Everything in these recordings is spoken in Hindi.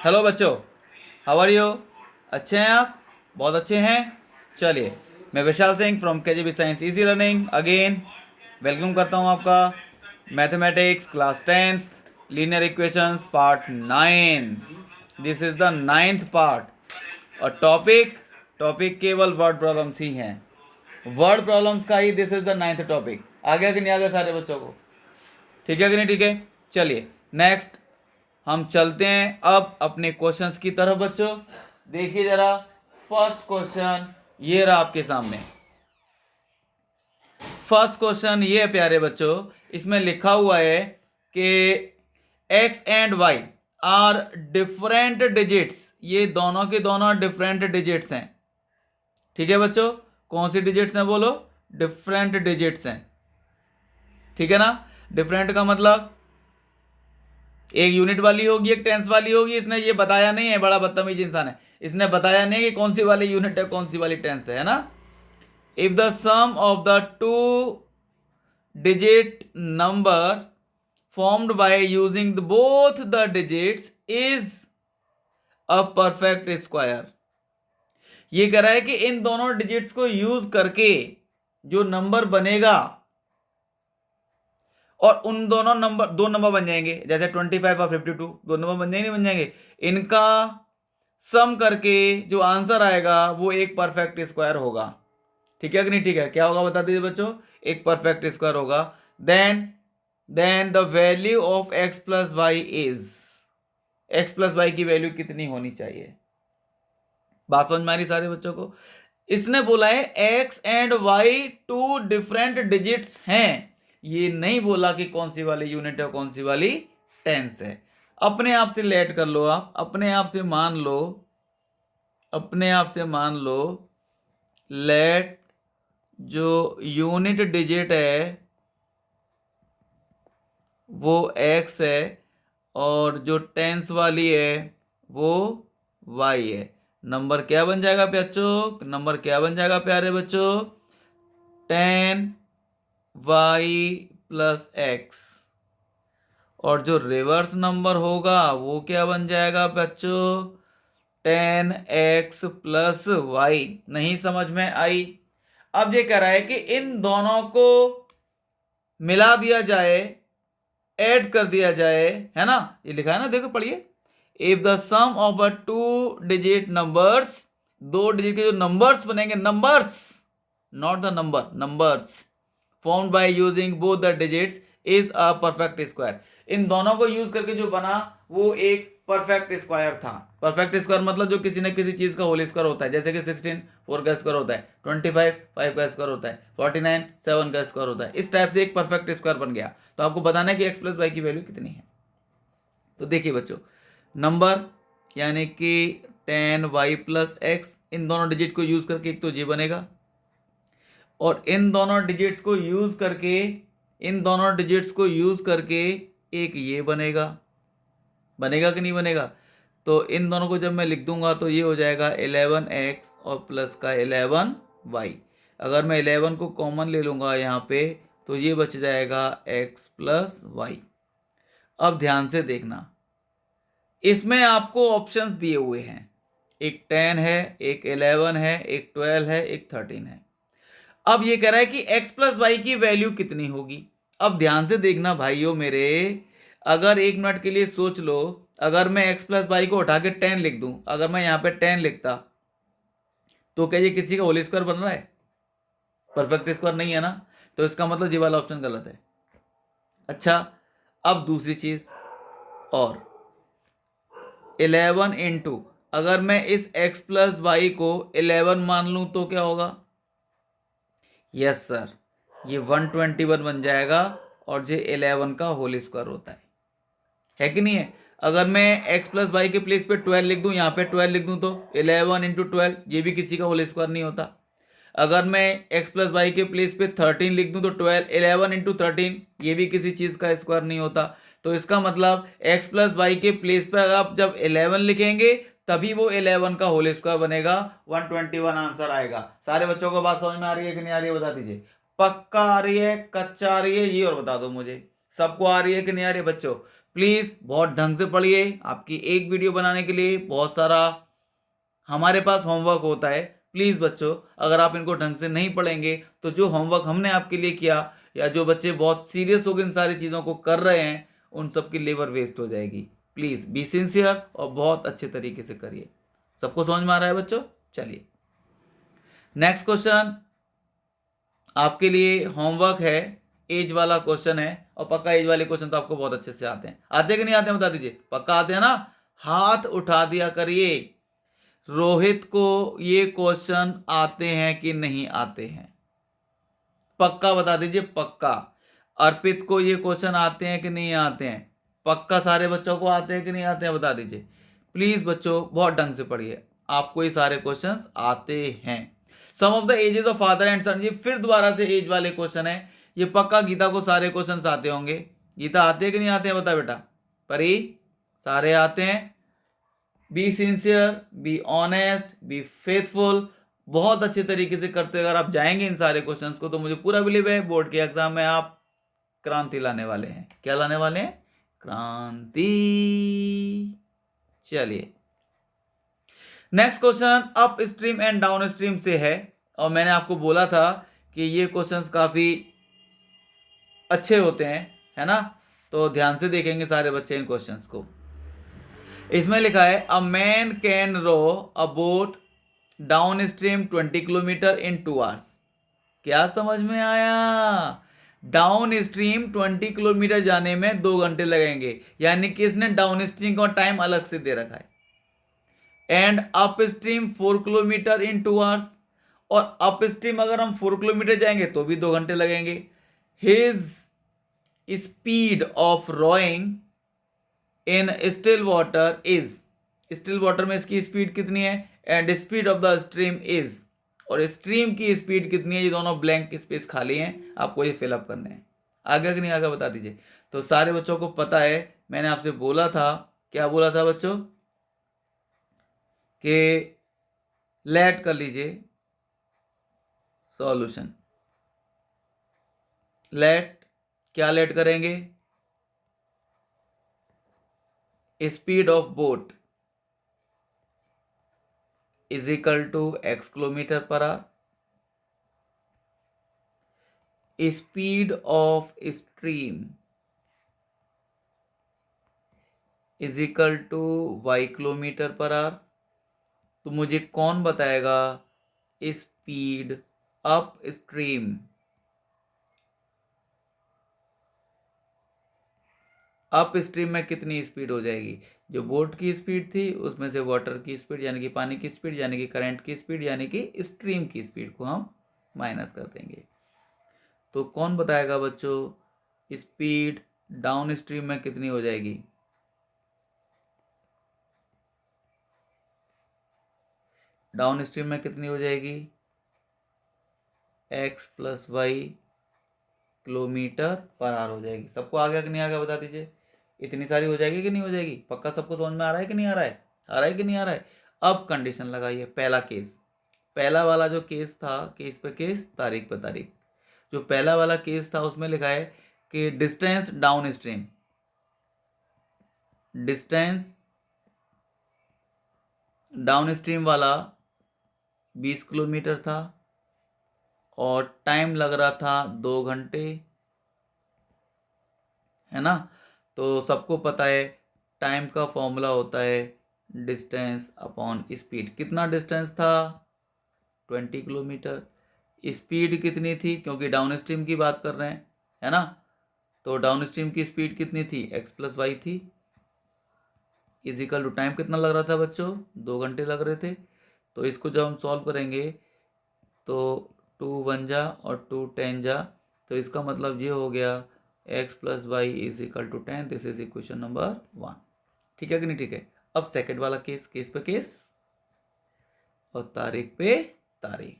हेलो बच्चों, हाउ आर यू? अच्छे हैं आप? बहुत अच्छे हैं। चलिए, मैं Vishal Singh from KGB science easy learning again welcome करता हूं आपका mathematics class 10th linear equations part 9। This is the 9th part और टॉपिक केवल वर्ड प्रॉब्लम्स ही हैं। वर्ड प्रॉब्लम्स का ही this is the 9th topic. आ गया कि नहीं आ गया सारे बच्चों को? ठीक है कि नहीं? ठीक है, चलिए नेक्स्ट हम चलते हैं अब अपने क्वेश्चंस की तरफ। बच्चों देखिए जरा, फर्स्ट क्वेश्चन ये रहा आपके सामने। फर्स्ट क्वेश्चन ये है प्यारे बच्चों, इसमें लिखा हुआ है कि x and y are different digits. ये दोनों के दोनों डिफरेंट डिजिट्स हैं। ठीक है बच्चों, कौन सी डिजिट्स हैं बोलो? डिफरेंट डिजिट्स हैं। ठीक है ना? डिफरेंट का मतलब एक यूनिट वाली होगी, एक टेंस वाली होगी। इसने ये बताया नहीं है, बड़ा बदतमीज इंसान है। इसने बताया नहीं कि कौन सी वाली यूनिट है, कौन सी वाली टेंस है ना? If the sum of the two digit number formed by using both the digits is a perfect square. ये कह रहा है कि इन दोनों डिजिट्स को यूज करके जो नंबर बनेगा, और उन दोनों नंबर, दो नंबर बन जाएंगे, जैसे 25 और 52, दो नंबर बन जाएंगे, नहीं बन जाएंगे? इनका सम करके जो आंसर आएगा वो एक परफेक्ट स्क्वायर होगा। ठीक है कि नहीं? ठीक है, क्या होगा बता दीजिए बच्चों? एक परफेक्ट स्क्वायर होगा। Then the value of x plus Y is, X plus Y की वैल्यू कितनी होनी चाहिए? बात समझ में आ रही सारे बच्चों को? इसने बोला है x and y two different digits हैं। ये नहीं बोला कि कौन सी वाली यूनिट है, कौन सी वाली टेंस है। अपने आप से लेट कर लो, आप अपने आप से मान लो, अपने आप से मान लो, लेट जो यूनिट डिजिट है वो x है और जो टेंस वाली है वो y है। नंबर क्या बन जाएगा बच्चों? नंबर क्या बन जाएगा प्यारे बच्चों? 10y plus x। और जो रिवर्स नंबर होगा वो क्या बन जाएगा बच्चों? 10x plus Y. नहीं समझ में आई? अब ये कह रहा है कि इन दोनों को मिला दिया जाए, ऐड कर दिया जाए, है ना? ये लिखा है ना, देखो पढ़िए। If the sum of a two digit numbers, दो डिजिट के जो नंबर्स बनेंगे, numbers not the number, numbers formed by using both the digits is a perfect square. इन दोनों को यूज करके जो बना वो एक परफेक्ट स्क्वायर था। परफेक्ट स्क्वायर मतलब जो किसी न किसी चीज का होल स्क्वायर होता है, जैसे कि 16 4 का स्क्वायर होता है, 25 5 का स्क्वायर होता है, 49 7 का स्क्वायर होता है। इस टाइप से एक परफेक्ट स्क्वायर बन गया। तो आपको बताना है कि x प्लस वाई की वैल्यू कितनी है। तो देखिए बच्चों, नंबर यानी कि 10y प्लस एक्स, इन दोनों डिजिट को यूज करके एक तो ये बनेगा, और इन दोनों डिजिट्स को यूज करके, इन दोनों डिजिट्स को यूज करके एक ये बनेगा। बनेगा कि नहीं बनेगा? तो इन दोनों को जब मैं लिख दूंगा तो ये हो जाएगा 11x और प्लस का 11y। अगर मैं 11 को कॉमन ले लूंगा यहाँ पे तो ये बच जाएगा x प्लस वाई। अब ध्यान से देखना, इसमें आपको ऑप्शंस दिए हुए हैं। एक 10 है, एक 11 है, एक 12 है, एक 13 है। अब ये कह रहा है कि x प्लस वाई की वैल्यू कितनी होगी। अब ध्यान से देखना भाइयों मेरे, अगर एक मिनट के लिए सोच लो, अगर मैं x प्लस वाई को उठा के 10 लिख दूं, अगर मैं यहां पे 10 लिखता तो क्या ये किसी का होल स्क्वायर बन रहा है? परफेक्ट स्क्वायर नहीं है ना? तो इसका मतलब ये वाला ऑप्शन गलत है। अच्छा, अब दूसरी चीज और 11 इंटू, अगर मैं इस x प्लस वाई को 11 मान लूं तो क्या होगा? यस सर, ये 121 बन जाएगा और ये 11 का होल स्क्वायर होता है कि नहीं है? अगर मैं x प्लस वाई के प्लेस पे 12 लिख दूं, यहाँ पे 12 लिख दूं तो 11 इंटू 12, ये भी किसी का होल स्क्वायर नहीं होता। अगर मैं x प्लस वाई के प्लेस पे 13 लिख दूं तो 11 इंटू 13, ये भी किसी चीज का स्क्वायर नहीं होता। तो इसका मतलब x प्लस वाई के प्लेस पर आप जब 11 लिखेंगे तभी वो 11 का होल स्क्वायर बनेगा, 121 आंसर आएगा। सारे बच्चों को बात समझ में आ रही है कि नहीं आ रही है? बता दीजिए। पक्का आ रही है, कच्चा आ रही है, ये और बता दो मुझे। सबको आ रही है कि नहीं आ रही है बच्चों? प्लीज़ बहुत ढंग से पढ़िए। आपकी एक वीडियो बनाने के लिए बहुत सारा हमारे पास होमवर्क होता है। प्लीज़ बच्चों, अगर आप इनको ढंग से नहीं पढ़ेंगे तो जो होमवर्क हमने आपके लिए किया, या जो बच्चे बहुत सीरियस होकर इन सारी चीज़ों को कर रहे हैं, उन सब की लेबर वेस्ट हो जाएगी। प्लीज़ बी सिंसियर और बहुत अच्छे तरीके से करिए। सबको समझ में आ रहा है बच्चों? चलिए नेक्स्ट क्वेश्चन आपके लिए होमवर्क है, एज वाला क्वेश्चन है, और पक्का एज वाले क्वेश्चन तो आपको बहुत अच्छे से आते हैं। आते कि नहीं आते हैं बता दीजिए। पक्का आते हैं ना? हाथ उठा दिया करिए। रोहित को ये क्वेश्चन आते हैं कि नहीं आते हैं? पक्का बता दीजिए, पक्का। अर्पित को ये क्वेश्चन आते हैं कि नहीं आते हैं? पक्का सारे बच्चों को आते हैं कि नहीं आते हैं बता दीजिए। प्लीज बच्चों बहुत ढंग से पढ़िए, आपको ये सारे क्वेश्चंस आते हैं। Sum of the ages of father and son, ये फिर दोबारा से एज वाले क्वेश्चन है। ये पक्का गीता को सारे क्वेश्चंस आते होंगे। गीता आते हैं कि नहीं आते हैं बता बेटा। परी सारे आते हैं। Be sincere, be honest, be faithful. बहुत अच्छे तरीके से करते अगर आप जाएंगे इन सारे क्वेश्चंस को, तो मुझे पूरा बिलीव है बोर्ड के एग्जाम में आप क्रांति लाने वाले हैं। क्या लाने वाले हैं? क्रांति। चलिए next question up stream and down stream से है, और मैंने आपको बोला था कि ये क्वेश्चंस काफी अच्छे होते हैं, है ना? तो ध्यान से देखेंगे सारे बच्चे इन क्वेश्चंस को। इसमें लिखा है a man can row a boat downstream 20 kilometre in 2 hours. क्या समझ में आया? डाउन स्ट्रीम 20 किलोमीटर जाने में 2 घंटे लगेंगे, यानी कि इसने डाउन स्ट्रीम का टाइम अलग से दे रखा है। And up stream 4 kilometre in 2 hours, और अप स्ट्रीम अगर हम 4 किलोमीटर जाएंगे तो भी 2 घंटे लगेंगे। His speed of rowing in still water is, still water में इसकी स्पीड कितनी है, and speed of the stream is, और स्ट्रीम की स्पीड कितनी है। ये दोनों ब्लैंक स्पेस खाली हैं, आपको ये फिलअप करने हैं। आगे कि नहीं आगे बता दीजिए। तो सारे बच्चों को पता है, मैंने आपसे बोला था, क्या बोला था बच्चों, कि लेट कर लीजिए सॉल्यूशन। लेट, क्या लेट करेंगे? Speed of boat is equal to x kilometre per hour, speed of stream is equal to y kilometre per hour. तो मुझे कौन बताएगा speed upstream, upstream में कितनी स्पीड हो जाएगी? जो बोट की स्पीड थी उसमें से वाटर की स्पीड यानी कि पानी की स्पीड यानी कि करंट की स्पीड यानी कि स्ट्रीम की स्पीड को हम माइनस कर देंगे। तो कौन बताएगा बच्चों स्पीड डाउन स्ट्रीम में कितनी हो जाएगी? डाउन स्ट्रीम में कितनी हो जाएगी? x plus Y kilometre per hour हो जाएगी। सबको आ गया कि नहीं आ गया बता दीजिए। इतनी सारी हो जाएगी कि नहीं हो जाएगी? पक्का सबको समझ में आ रहा है कि नहीं आ रहा है? आ रहा है कि नहीं आ रहा है? अब कंडीशन लगाइए। पहला केस, पहला वाला जो केस था, केस पे केस तारीख पे तारीख। जो पहला वाला केस था उसमें लिखा है कि distance down stream, distance down stream वाला 20 किलोमीटर था और टाइम लग रहा था 2 घंटे, है ना? तो सबको पता है टाइम का फॉर्मूला होता है डिस्टेंस अपॉन स्पीड। कितना डिस्टेंस था? 20 किलोमीटर। स्पीड कितनी थी, क्योंकि डाउन स्ट्रीम की बात कर रहे हैं, है ना? तो डाउन स्ट्रीम की स्पीड कितनी थी? x प्लस वाई थी। इजिकल टू टाइम कितना लग रहा था बच्चों? 2 घंटे लग रहे थे। तो इसको जब हम सॉल्व करेंगे तो 2 1 जा और 2 10 जा, तो इसका मतलब ये हो गया x plus Y is equal to 10। This is equation number 1। ठीक है कि नहीं? ठीक है। अब सेकेंड वाला केस, केस पे केस और तारीख पे तारीख।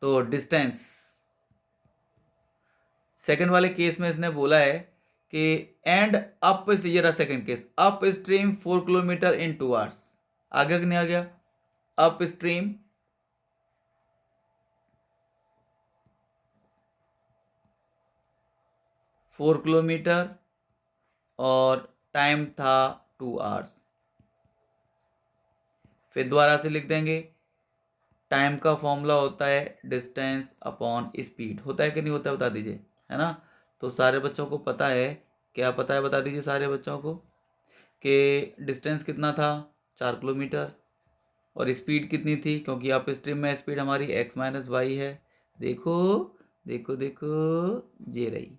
तो डिस्टेंस, सेकेंड वाले केस में इसने बोला है कि एंड अप, ये रहा second case, upstream 4 kilometre in 2 hours. आ गया कि नहीं आ गया? अप स्ट्रीम 4 किलोमीटर और टाइम था 2 आवर्स। फिर दोबारा से लिख देंगे, टाइम का फॉर्मूला होता है डिस्टेंस अपॉन स्पीड, होता है कि नहीं होता है बता दीजिए, है ना। तो सारे बच्चों को पता है, क्या पता है बता दीजिए सारे बच्चों को, कि डिस्टेंस कितना था 4 किलोमीटर, और स्पीड कितनी थी, क्योंकि अप स्ट्रीम में स्पीड हमारी x माइनस वाई है। देखो देखो देखो, ये रही,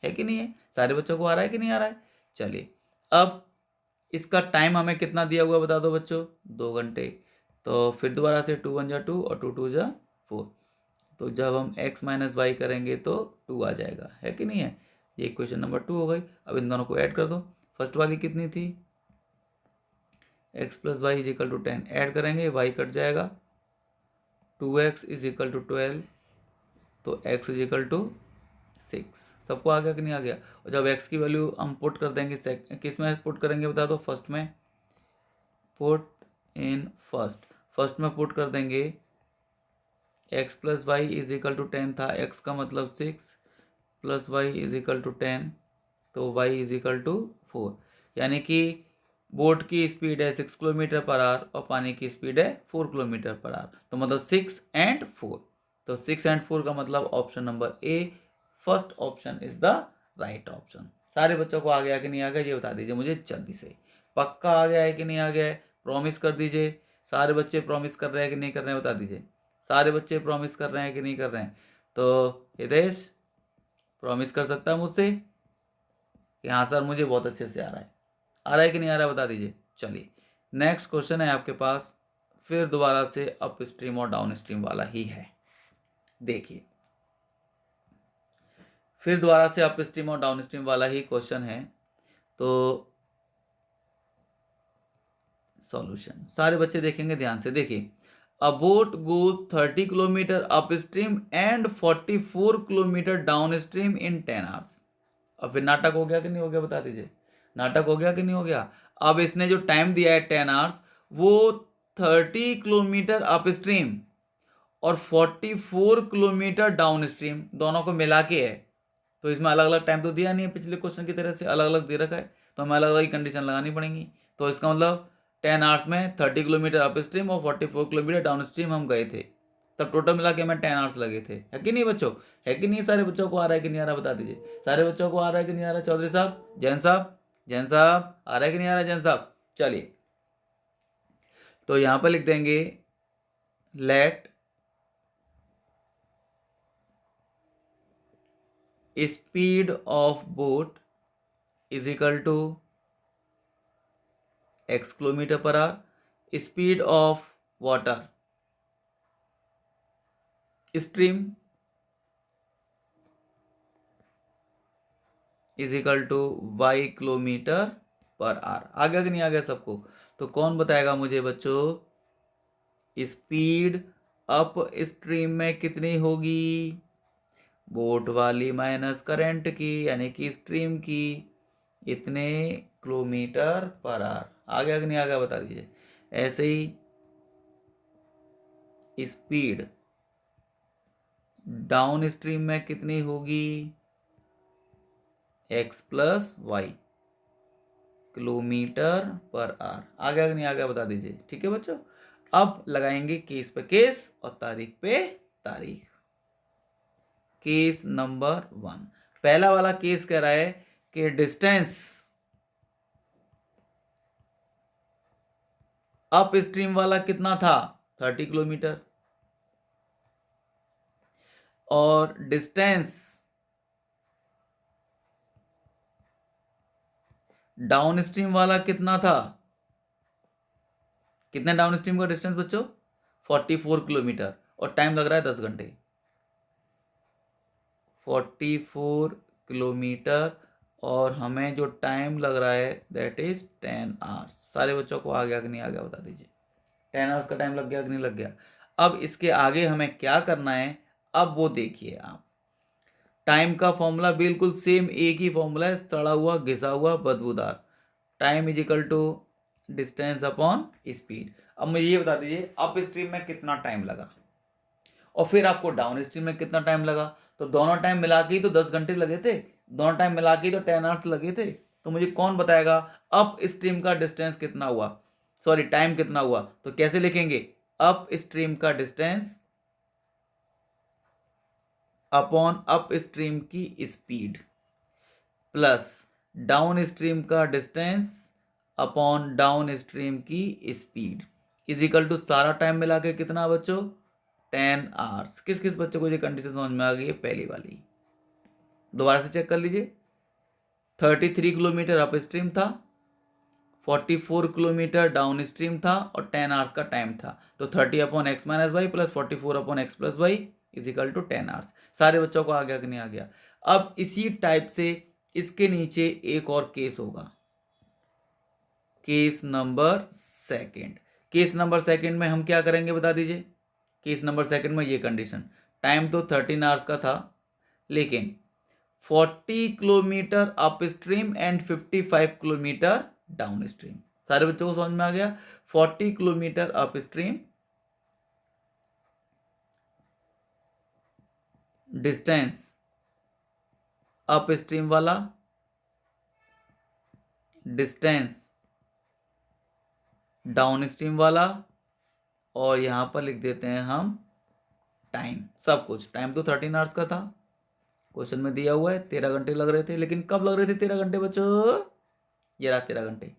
है कि नहीं है, सारे बच्चों को आ रहा है कि नहीं आ रहा है। चलिए, अब इसका टाइम हमें कितना दिया हुआ बता दो बच्चों, 2 घंटे। तो फिर दोबारा से 2 1 जा 2 और 2 2 जा 4, तो जब हम x माइनस वाई करेंगे तो 2 आ जाएगा, है कि नहीं है। ये क्वेश्चन नंबर 2 हो गई। अब इन दोनों को ऐड कर दो, फर्स्ट वाली कितनी थी, x plus Y is equal to 10, add करेंगे y कट जाएगा, 2x इज इक्वल टू 12, तो x इज इक्वल टू 6। सबको आ गया कि नहीं आ गया। और जब x की वैल्यू हम पुट कर देंगे, किस में पुट करेंगे बता दो, फर्स्ट में, पुट इन फर्स्ट में पुट कर देंगे, x plus Y is equal to 10 था, x का मतलब 6 plus Y is equal to 10, तो y इज इक्वल टू 4। यानी कि बोट की स्पीड है 6 किलोमीटर पर आवर और पानी की स्पीड है 4 किलोमीटर पर आवर, तो मतलब 6 एंड 4, तो 6 एंड 4 का मतलब option number A, first option is the right option. सारे बच्चों को आ गया कि नहीं आ गया ये बता दीजिए मुझे जल्दी से, पक्का आ गया है कि नहीं आ गया है, प्रॉमिस कर दीजिए। सारे बच्चे प्रॉमिस कर रहे हैं कि नहीं कर रहे हैं बता दीजिए, सारे बच्चे प्रॉमिस कर रहे हैं कि नहीं कर रहे हैं। तो हितेश प्रॉमिस कर सकता है मुझसे कि हाँ सर मुझे बहुत अच्छे से आ रहा है कि नहीं आ रहा है बता दीजिए। चलिए, नेक्स्ट क्वेश्चन है आपके पास, फिर दोबारा से अप स्ट्रीम और डाउन स्ट्रीम वाला ही है। देखिए, फिर दोबारा से अप स्ट्रीम और डाउन स्ट्रीम वाला ही क्वेश्चन है। तो सॉल्यूशन सारे बच्चे देखेंगे ध्यान से। देखिए, अ boat goes 30 kilometre up stream and 44 kilometre down stream in 10 hours. अब फिर नाटक हो गया कि नहीं हो गया बता दीजिए, नाटक हो गया कि नहीं हो गया। अब इसने जो टाइम दिया है 10 आवर्स, वो 30 किलोमीटर अप स्ट्रीम और 44 किलोमीटर डाउन स्ट्रीम दोनों को मिला के है। तो इसमें अलग अलग टाइम तो दिया नहीं है, पिछले क्वेश्चन की तरह से अलग अलग दे रखा है, तो हमें अलग अलग कंडीशन लगानी पड़ेंगी। तो इसका मतलब 10 आवर्स में 30 किलोमीटर अप स्ट्रीम और 44 किलोमीटर डाउन स्ट्रीम हम गए थे, तब टोटल मिला के हमें 10 आवर्स लगे थे, है कि नहीं बच्चों, है कि नहीं। सारे बच्चों को आ रहा है कि नहीं आ रहा बता दीजिए, सारे बच्चों को आ रहा है कि नहीं आ रहा। चौधरी साहब, जैन साहब, जैन साहब आ रहा है कि नहीं आ रहा जैन साहब। चलिए, तो यहां पर लिख देंगे let speed of boat is equal to x kilometre per hour, speed of water stream is equal to y kilometre per hour. आ गया कि नहीं आ गया सबको। तो कौन बताएगा मुझे बच्चों, स्पीड अप स्ट्रीम में कितनी होगी, बोट वाली माइनस करंट की, यानी कि स्ट्रीम की, इतने किलोमीटर पर आवर। आ गया कि नहीं आ गया बता दीजिए। ऐसे ही स्पीड डाउन स्ट्रीम में कितनी होगी, x plus Y kilometre per hour. आ गया कि नहीं आ गया बता दीजिए। ठीक है बच्चों, अब लगाएंगे केस पे केस और तारीख पे तारीख। केस नंबर 1, पहला वाला केस कह रहा है कि डिस्टेंस अप स्ट्रीम वाला कितना था 30 किलोमीटर, और डिस्टेंस डाउन स्ट्रीम वाला कितना था, कितना डाउन स्ट्रीम का डिस्टेंस बच्चों 44 किलोमीटर, और टाइम लग रहा है 10 घंटे। 44 किलोमीटर और हमें जो टाइम लग रहा है दैट इज 10 आवर्स। सारे बच्चों को आ गया कि नहीं आ गया बता दीजिए, 10 आवर्स का टाइम लग गया कि नहीं लग गया। अब इसके आगे हमें क्या करना है, अब वो देखिए आप, टाइम का फॉर्मूला बिल्कुल सेम एक ही फॉर्मूला है, सड़ा हुआ घिसा हुआ बदबूदार, time is equal to distance upon speed. अब मुझे ये बता दीजिए अप स्ट्रीम में कितना टाइम लगा और फिर आपको डाउन स्ट्रीम में कितना टाइम लगा। तो दोनों टाइम मिला के ही तो 10 घंटे लगे थे, दोनों टाइम मिला के ही तो 10 आवर्स लगे थे, तो मुझे कौन बताएगा अप स्ट्रीम का डिस्टेंस कितना हुआ, सॉरी टाइम कितना हुआ। तो कैसे लिखेंगे, अप स्ट्रीम का डिस्टेंस अपॉन अप स्ट्रीम की स्पीड प्लस डाउन स्ट्रीम का डिस्टेंस अपॉन डाउन स्ट्रीम की स्पीड इज इक्वल टू सारा टाइम मिला के कितना बच्चों 10 आवर्स। किस किस बच्चों को ये कंडीशन समझ में आ गई है, पहली वाली दोबारा से चेक कर लीजिए। 33 किलोमीटर अप स्ट्रीम था, 44 किलोमीटर डाउन स्ट्रीम था और 10 आवर्स का टाइम था। तो 30 upon x minus y plus 44 upon x plus Y is equal to 10 hours. सारे बच्चों को आ गया कि नहीं आ गया। अब इसी टाइप से इसके नीचे एक और केस होगा, case number second. Case number second में हम क्या करेंगे बता दीजिए। केस नंबर सेकंड में ये कंडीशन, टाइम तो 13 आवर्स का था लेकिन 40 kilometre up stream and 55 kilometre down stream. सारे बच्चों को समझ में आ गया। 40 kilometre up stream distance up stream वाला, डिस्टेंस डाउन स्ट्रीम वाला, और यहां पर लिख देते हैं हम टाइम। सब कुछ टाइम तो 13 आवर्स का था, क्वेश्चन में दिया हुआ है 13 घंटे लग रहे थे। लेकिन कब लग रहे थे 13 घंटे बच्चों, ये रहा 13 घंटे।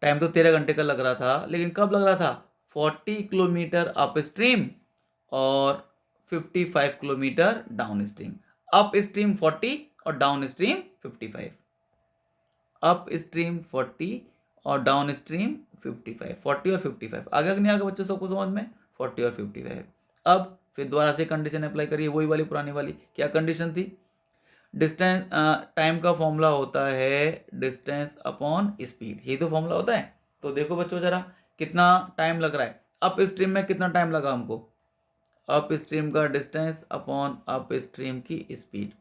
टाइम तो 13 घंटे का लग रहा था लेकिन कब लग रहा था, 40 किलोमीटर अप स्ट्रीम और 55 kilometre down stream. Up stream 40 और डाउन स्ट्रीम 55। अप स्ट्रीम 40 और डाउन स्ट्रीम 55। 40 और 55 आगे नहीं आगे बच्चों सबको समझ में, 40 और 55। अब फिर दोबारा से कंडीशन अप्लाई करिए, वही वाली पुरानी वाली। क्या कंडीशन थी, डिस्टेंस टाइम का फॉर्मूला होता है डिस्टेंस अपॉन स्पीड, यही तो फॉर्मूला होता है। तो देखो बच्चों जरा कितना टाइम लग रहा है, अप स्ट्रीम में कितना टाइम लगा हमको, अप स्ट्रीम का डिस्टेंस अपॉन अप स्ट्रीम की स्पीड।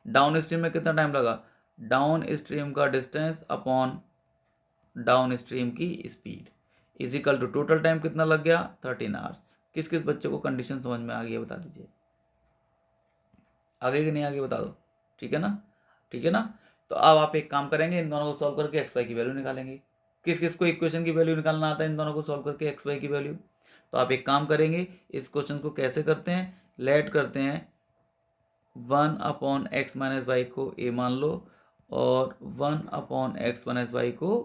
डाउन स्ट्रीम में कितना टाइम लगा, डाउन स्ट्रीम का डिस्टेंस अपॉन डाउन स्ट्रीम की speed is equal to total time कितना लग गया 13 आवर्स। किस किस बच्चों को कंडीशन समझ में आ गई है बता दीजिए, आगे कि नहीं आगे बता दो, ठीक है ना, ठीक है ना। तो अब आप एक काम करेंगे, इन दोनों को सॉल्व करके एक्स वाई की वैल्यू निकालेंगे। किस किस को इक्वेशन की वैल्यू निकालना आता है इन दोनों को सॉल्व करके एक्स वाई की वैल्यू। तो आप एक काम करेंगे, इस क्वेश्चन को कैसे करते हैं, लेट करते हैं 1 अपॉन एक्स माइनस वाई को ए मान लो और 1 अपॉन एक्स माइनस वाई को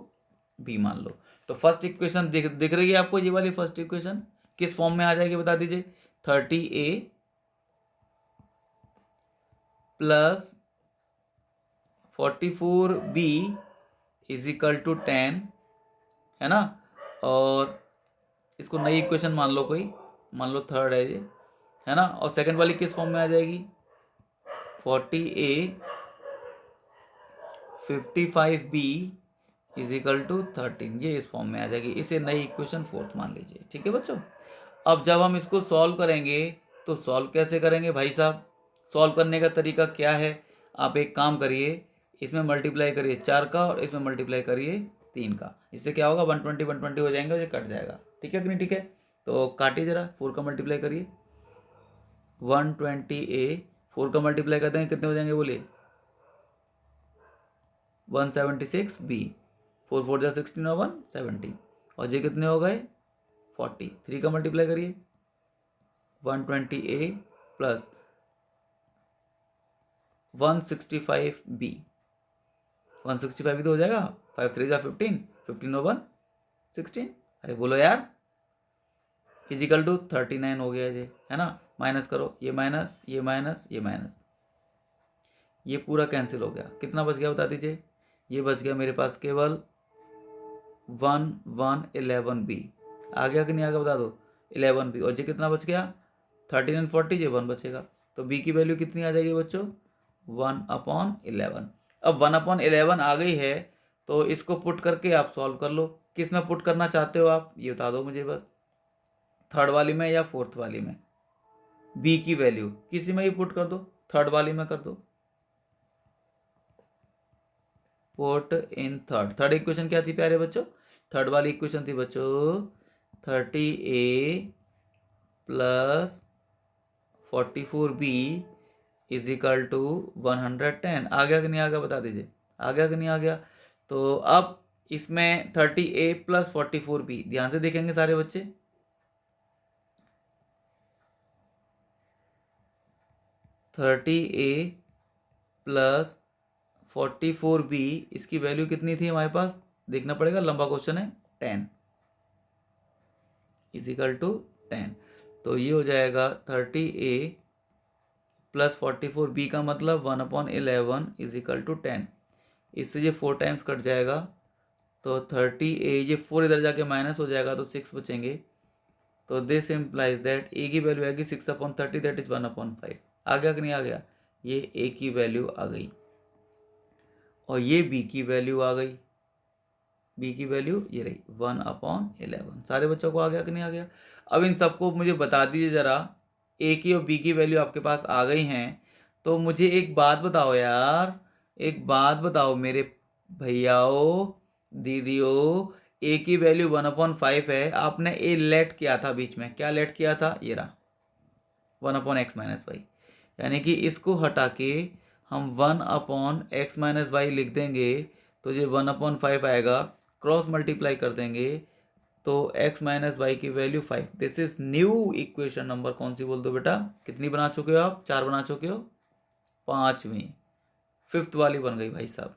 बी मान लो। तो फर्स्ट इक्वेशन दिख रही है आपको, ये वाली फर्स्ट इक्वेशन किस फॉर्म में आ जाएगी बता दीजिए, 30a plus 44b is equal to 10, है ना। और इसको नई इक्वेशन मान लो, कोई मान लो थर्ड है ये, है ना। और सेकंड वाली किस फॉर्म में आ जाएगी, 40a 55b is equal to 13, ये इस फॉर्म में आ जाएगी। इसे नई इक्वेशन फोर्थ मान लीजिए, ठीक है बच्चों। अब जब हम इसको सॉल्व करेंगे तो सॉल्व कैसे करेंगे भाई साहब, सॉल्व करने का तरीका क्या है, आप एक काम करिए, इसमें मल्टीप्लाई करिए 4 का और इसमें मल्टीप्लाई करिए 3 का। इससे क्या होगा 120 120 हो जाएंगे और ये कट जाएगा, ठीक है कि नहीं, ठीक है। तो काटिए जरा, 4 का मल्टीप्लाई करिए 120a, 4 का मल्टीप्लाई कर देंगे कितने हो जाएंगे बोलिए 176b, 4 4 जा 16 और 1 70, और ये कितने हो गए 40। 3 का मल्टीप्लाई करिए 120a प्लस 165b, 165 भी तो हो जाएगा, 5 3 जा 15, 15 और 1 16, अरे बोलो यार, इजिकल टू 39 हो गया ये, है ना। माइनस करो, ये माइनस ये माइनस ये माइनस, ये पूरा कैंसिल हो गया, कितना बच गया बता दीजिए, ये बच गया मेरे पास केवल 11b। आ गया कि नहीं आ गया बता दो, 11b, और ये कितना बच गया 13 एंड 40, ये 1 बचेगा। तो b की वैल्यू कितनी आ जाएगी बच्चों 1/11। अब 1/11 आ गई है तो इसको पुट करके आप सॉल्व कर लो। किस में पुट करना चाहते हो आप ये बता दो मुझे बस, थर्ड वाली में या फोर्थ वाली में, b की वैल्यू किसी में ही पुट कर दो, थर्ड वाली में कर दो, put in third. Third equation क्या थी प्यारे बच्चों, थर्ड वाली इक्वेशन थी बच्चों 30a plus 44b is equal to 110। आ गया कि नहीं आ गया बता दीजिए, आ गया कि नहीं आ गया। तो अब इसमें 30A प्लस 44B, ध्यान से देखेंगे सारे बच्चे। 30A प्लस 44B, इसकी वैल्यू कितनी थी हमारे पास, देखना पड़ेगा, लंबा क्वेश्चन है। 10 इजिकल टू 10, तो ये हो जाएगा 30A प्लस 44B का मतलब 1/11 इजिकल टू 10। इससे ये 4 टाइम्स कट जाएगा, तो 30A, ये 4 इधर जाके माइनस हो जाएगा तो 6 बचेंगे। तो दिस इम्प्लाइज दैट ए की वैल्यू आएगी 6/30, दैट इज 1/5। आ गया कि नहीं आ गया? ये ए की वैल्यू आ गई और ये बी की वैल्यू आ गई। बी की वैल्यू ये रही 1/11। सारे बच्चों को आ गया कि नहीं आ गया? अब इन सबको मुझे बता दीजिए ज़रा, ए की और बी की वैल्यू आपके पास आ गई हैं, तो मुझे एक बात बताओ यार, एक बात बताओ मेरे भैयाओ दीदियों, ए की वैल्यू 1/5 है, आपने ए लेट किया था बीच में, क्या लेट किया था? ये रहा 1/x-y, यानी कि इसको हटा के हम 1/x-y लिख देंगे, तो ये 1/5 आएगा, क्रॉस मल्टीप्लाई कर देंगे तो x माइनस वाई की value 5। This is new equation number, कौन सी बोल दो बेटा? कितनी बना चुके हो आप? 4 बना चुके हो, 5वीं, 5th वाली बन गई भाई साहब,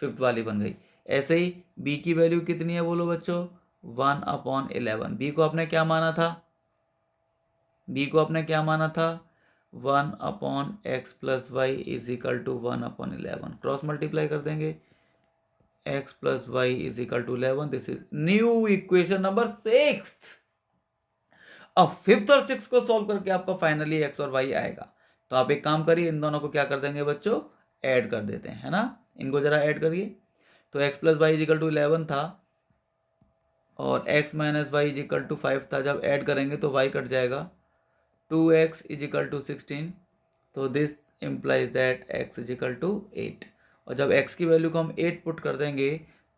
5th वाली बन गई। ऐसे ही b की वैल्यू कितनी है बोलो बच्चों? 1/11। b को आपने क्या माना था? b को आपने क्या माना था? 1/x plus Y is equal to 1/11, cross multiply कर देंगे, x plus Y is equal to 11। This is new equation number 6। अब 5th और 6th को सॉल्व करके आपका फाइनली x और y आएगा। तो आप एक काम करिए, इन दोनों को क्या कर देंगे बच्चों? ऐड कर देते हैं, है ना? इनको जरा ऐड करिए। तो x plus Y is equal to 11 था और x minus y is equal to 5 था। जब ऐड करेंगे तो y कट जाएगा, 2x इज इक्वल टू 16। तो this implies that x is equal to 8। और जब x की वैल्यू को हम 8 पुट कर देंगे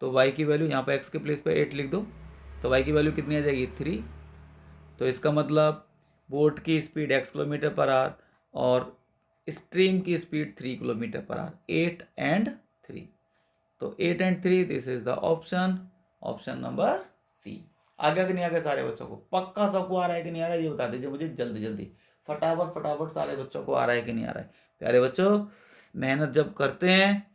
तो y की वैल्यू, यहाँ पे x के प्लेस पे 8 लिख दो, तो y की वैल्यू कितनी आ जाएगी? 3। तो इसका मतलब बोट की speed x kilometre per hour और स्ट्रीम की speed 3 kilometre per hour, 8 and 3। तो 8 and 3, this is the option, option number C. आ गया कि नहीं आ गया सारे बच्चों को? पक्का सबको आ रहा है कि नहीं आ रहा है? ये बता दीजिए मुझे जल्दी जल्दी, फटाफट फटाफट, सारे बच्चों को आ रहा है कि नहीं आ रहा है? प्यारे बच्चों, मेहनत जब करते हैं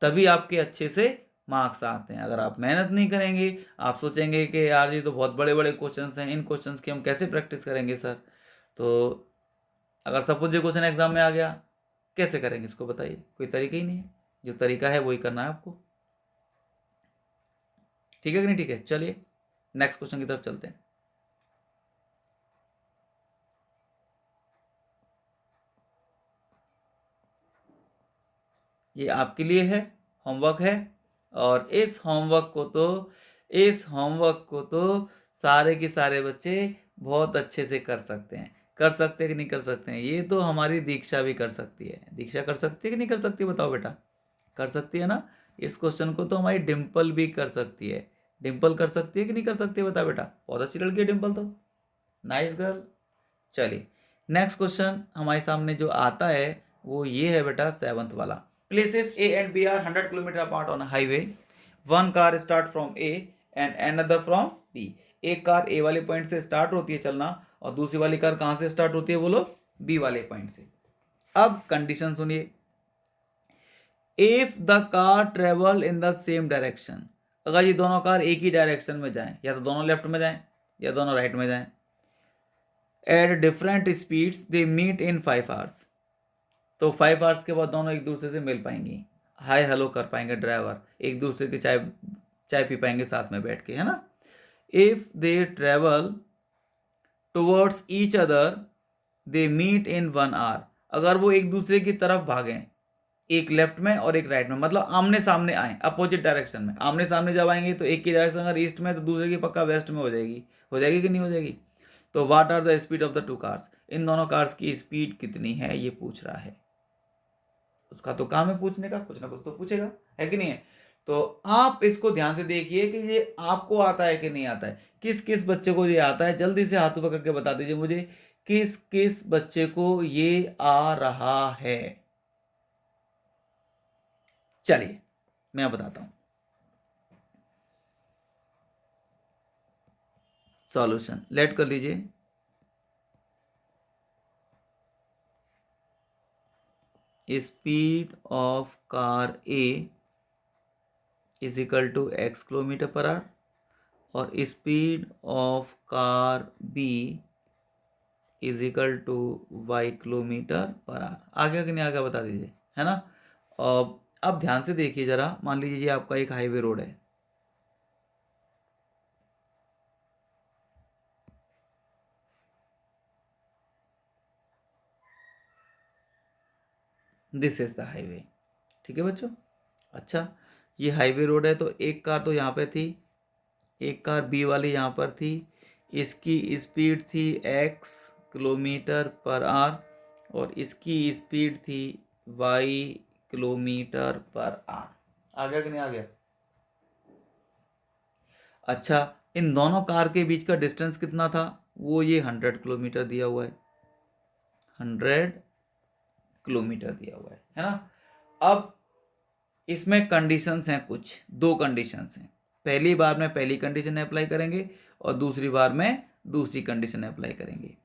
तभी आपके अच्छे से मार्क्स आते हैं। अगर आप मेहनत नहीं करेंगे, आप सोचेंगे कि यार ये तो बहुत बड़े बड़े क्वेश्चंस हैं, इन क्वेश्चंस की हम कैसे प्रैक्टिस करेंगे सर? तो अगर सपोज ये क्वेश्चन एग्जाम में आ गया, कैसे करेंगे इसको बताइए? कोई तरीका ही नहीं है, जो तरीका है वही करना है आपको। ठीक है कि नहीं? ठीक है, चलिए नेक्स्ट क्वेश्चन की तरफ चलते हैं। ये आपके लिए है, होमवर्क है, और इस होमवर्क को तो सारे के सारे बच्चे बहुत अच्छे से कर सकते हैं। कर सकते हैं कि नहीं कर सकते हैं? ये तो हमारी दीक्षा भी कर सकती है। दीक्षा कर सकती है कि नहीं कर सकती? बताओ बेटा, कर सकती है ना? इस क्वेश्चन को तो हमारी डिम्पल भी कर सकती है। डिम्पल कर सकती है कि नहीं कर सकती है? बता बेटा, बहुत अच्छी लड़की है डिम्पल तो, नाइस गर्ल। चलिए नेक्स्ट क्वेश्चन हमारे सामने जो आता है वो ये है बेटा, 7th वाला। Places A and B are 100 kilometre apart on highway. One car start from A and another from B। एक कार A वाले पॉइंट से स्टार्ट होती है चलना और दूसरी वाली कार कहां से स्टार्ट होती है बोलो? B वाले पॉइंट से। अब कंडीशन सुनिए, if the car travel in the same direction, अगर ये दोनों कार एक ही डायरेक्शन में जाएं, या तो दोनों लेफ्ट में जाएं या दोनों राइट में जाएं, at different speeds they meet in 5 hours, तो 5 आवर्स के बाद दोनों एक दूसरे से मिल पाएंगी, हाय हेलो कर पाएंगे, ड्राइवर एक दूसरे की चाय चाय पी पाएंगे साथ में बैठ के, है ना? If they travel towards each other they meet in 1 hour, अगर वो एक दूसरे की तरफ भागें, एक लेफ्ट में और एक राइट में, मतलब आमने सामने आए, अपोजिट डायरेक्शन में, आमने सामने जब आएंगे तो एक की डायरेक्शन अगर ईस्ट में तो दूसरे की पक्का वेस्ट में हो जाएगी। हो जाएगी कि नहीं हो जाएगी? तो what are the speed of the two cars, इन दोनों कार्स की स्पीड कितनी है ये पूछ रहा है। उसका तो काम है पूछने का, कुछ ना कुछ तो पूछेगा, है कि नहीं है? तो आप इसको ध्यान से देखिए कि ये आपको आता है कि नहीं आता है। किस किस बच्चे को ये आता है, जल्दी से हाथ पकड़ के बता दीजिए मुझे, किस किस बच्चे को ये आ रहा है। चलिए मैं बताता हूँ। सॉल्यूशन लेट कर लीजिए। Speed of car A is equal to x kilometre per hour और speed of car B is equal to y kilometre per hour. आगे कि नहीं आगे बता दीजिए, है ना। अब ध्यान से देखिए जरा, मान लीजिए ये आपका एक हाईवे रोड है, दिस इज द हाईवे, ठीक है बच्चों। अच्छा, ये हाईवे रोड है, तो एक कार तो यहाँ पे थी, एक कार बी वाली यहाँ पर थी, इसकी स्पीड थी x किलोमीटर पर आवर और इसकी स्पीड थी y किलोमीटर पर आवर। आ गया कि नहीं आ गया। अच्छा, इन दोनों कार के बीच का डिस्टेंस कितना था, वो ये 100 किलोमीटर दिया हुआ है, 100 किलोमीटर दिया हुआ है ना। अब इसमें कंडीशंस हैं, कुछ दो कंडीशंस हैं। पहली बार में पहली कंडीशन अप्लाई करेंगे और दूसरी बार में दूसरी कंडीशन अप्लाई करेंगे,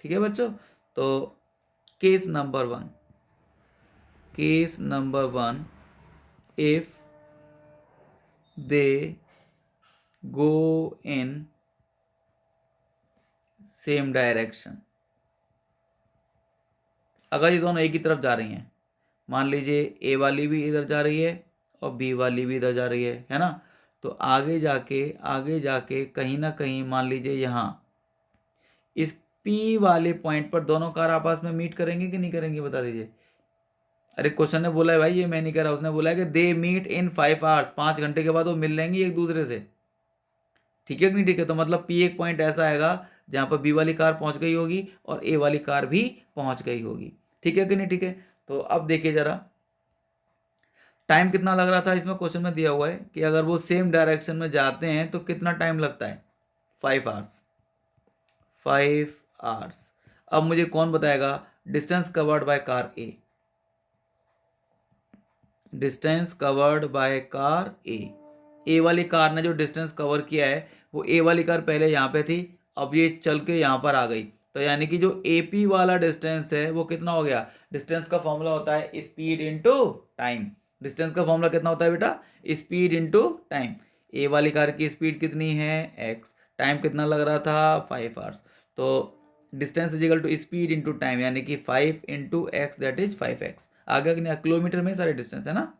ठीक है बच्चों। तो case number one, if they go in same direction, अगर ये दोनों एक ही तरफ जा रही हैं, मान लीजिए ए वाली भी इधर जा रही है और बी वाली भी इधर जा रही है ना, तो आगे जाके कहीं ना कहीं मान लीजिए यहाँ इस पी वाले पॉइंट पर दोनों कार आपस में मीट करेंगे कि नहीं करेंगे, बता दीजिए। अरे क्वेश्चन ने बोला है भाई, ये मैं नहीं कह रहा, उसने बोला है कि दे मीट इन 5 आवर्स, 5 घंटे के बाद वो मिल लेंगी एक दूसरे से, ठीक है कि नहीं ठीक है। तो मतलब पी एक पॉइंट ऐसा आएगा जहाँ पर बी वाली कार पहुँच गई होगी और ए वाली कार भी पहुँच गई होगी, ठीक है कि नहीं ठीक है। तो अब देखिए जरा, टाइम कितना लग रहा था, इसमें क्वेश्चन में दिया हुआ है कि अगर वो सेम डायरेक्शन में जाते हैं तो कितना टाइम लगता है, 5 आवर्स, 5 आवर्स। अब मुझे कौन बताएगा distance covered by car A, distance covered by car A वाली कार ने जो डिस्टेंस कवर किया है, वो ए वाली कार पहले यहाँ पे थी, अब ये चल के यहाँ पर आ गई, तो यानी कि जो AP वाला डिस्टेंस है वो कितना हो गया। डिस्टेंस का फॉर्मूला होता है स्पीड इनटू टाइम। डिस्टेंस का फॉर्मूला कितना होता है बेटा, स्पीड इनटू टाइम। ए वाली कार की स्पीड कितनी है x, टाइम कितना लग रहा था 5 आवर्स, तो distance is equal to speed into time, यानी कि 5 into x that is 5x। आगे कि नहीं, किलोमीटर में सारे डिस्टेंस है ना।